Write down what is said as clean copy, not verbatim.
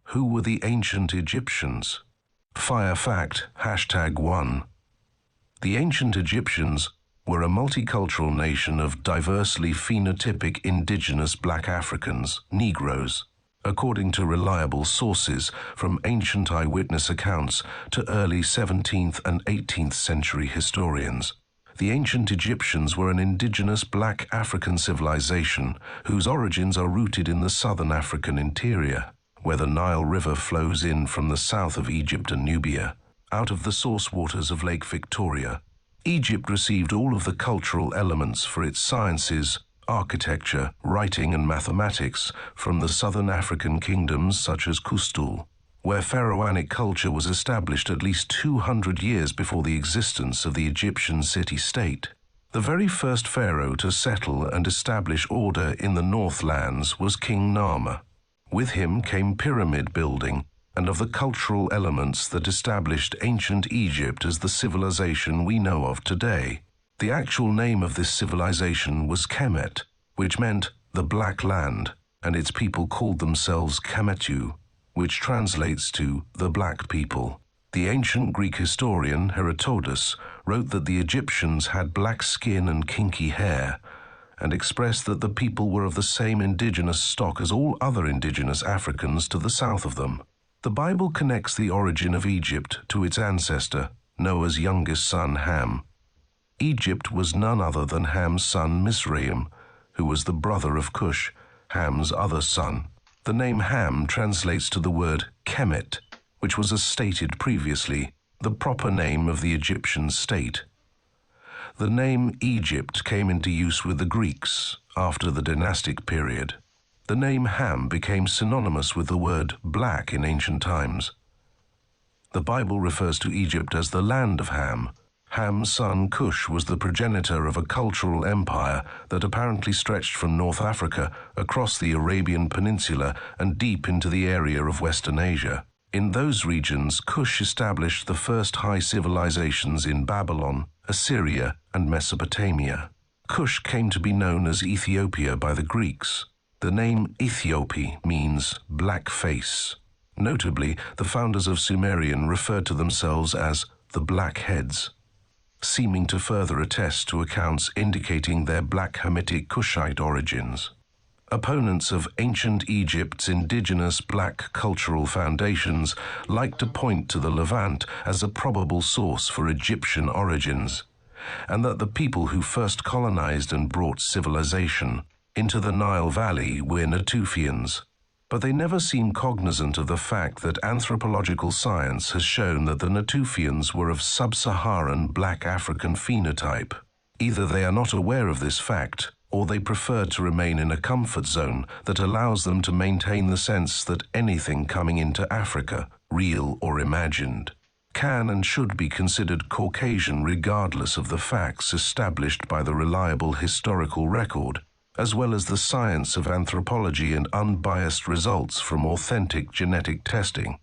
Who were the ancient Egyptians? Fire fact, #1. The ancient Egyptians were a multicultural nation of diversely phenotypic indigenous black Africans, Negroes, according to reliable sources from ancient eyewitness accounts to early 17th and 18th century historians. The ancient Egyptians were an indigenous black African civilization whose origins are rooted in the southern African interior, where the Nile River flows in from the south of Egypt and Nubia, out of the source waters of Lake Victoria. Egypt received all of the cultural elements for its sciences, architecture, writing and mathematics from the southern African kingdoms such as Qustul, where pharaonic culture was established at least 200 years before the existence of the Egyptian city-state. The very first pharaoh to settle and establish order in the Northlands was King Narmer. With him came pyramid building and of the cultural elements that established ancient Egypt as the civilization we know of today. The actual name of this civilization was Kemet, which meant the Black Land, and its people called themselves Kemetu, which translates to the black people. The ancient Greek historian Herodotus wrote that the Egyptians had black skin and kinky hair, and expressed that the people were of the same indigenous stock as all other indigenous Africans to the south of them. The Bible connects the origin of Egypt to its ancestor, Noah's youngest son Ham. Egypt was none other than Ham's son Mizraim, who was the brother of Cush, Ham's other son. The name Ham translates to the word Kemet, which was, as stated previously, the proper name of the Egyptian state. The name Egypt came into use with the Greeks after the dynastic period. The name Ham became synonymous with the word black in ancient times. The Bible refers to Egypt as the land of Ham. Ham's son Cush was the progenitor of a cultural empire that apparently stretched from North Africa across the Arabian Peninsula and deep into the area of Western Asia. In those regions, Cush established the first high civilizations in Babylon, Assyria, and Mesopotamia. Cush came to be known as Ethiopia by the Greeks. The name Ethiopia means black face. Notably, the founders of Sumerian referred to themselves as the Black Heads, seeming to further attest to accounts indicating their Black Hamitic Kushite origins. Opponents of ancient Egypt's indigenous black cultural foundations like to point to the Levant as a probable source for Egyptian origins, and that the people who first colonized and brought civilization into the Nile Valley were Natufians. But they never seem cognizant of the fact that anthropological science has shown that the Natufians were of sub-Saharan black African phenotype. Either they are not aware of this fact, or they prefer to remain in a comfort zone that allows them to maintain the sense that anything coming into Africa, real or imagined, can and should be considered Caucasian regardless of the facts established by the reliable historical record, as well as the science of anthropology and unbiased results from authentic genetic testing.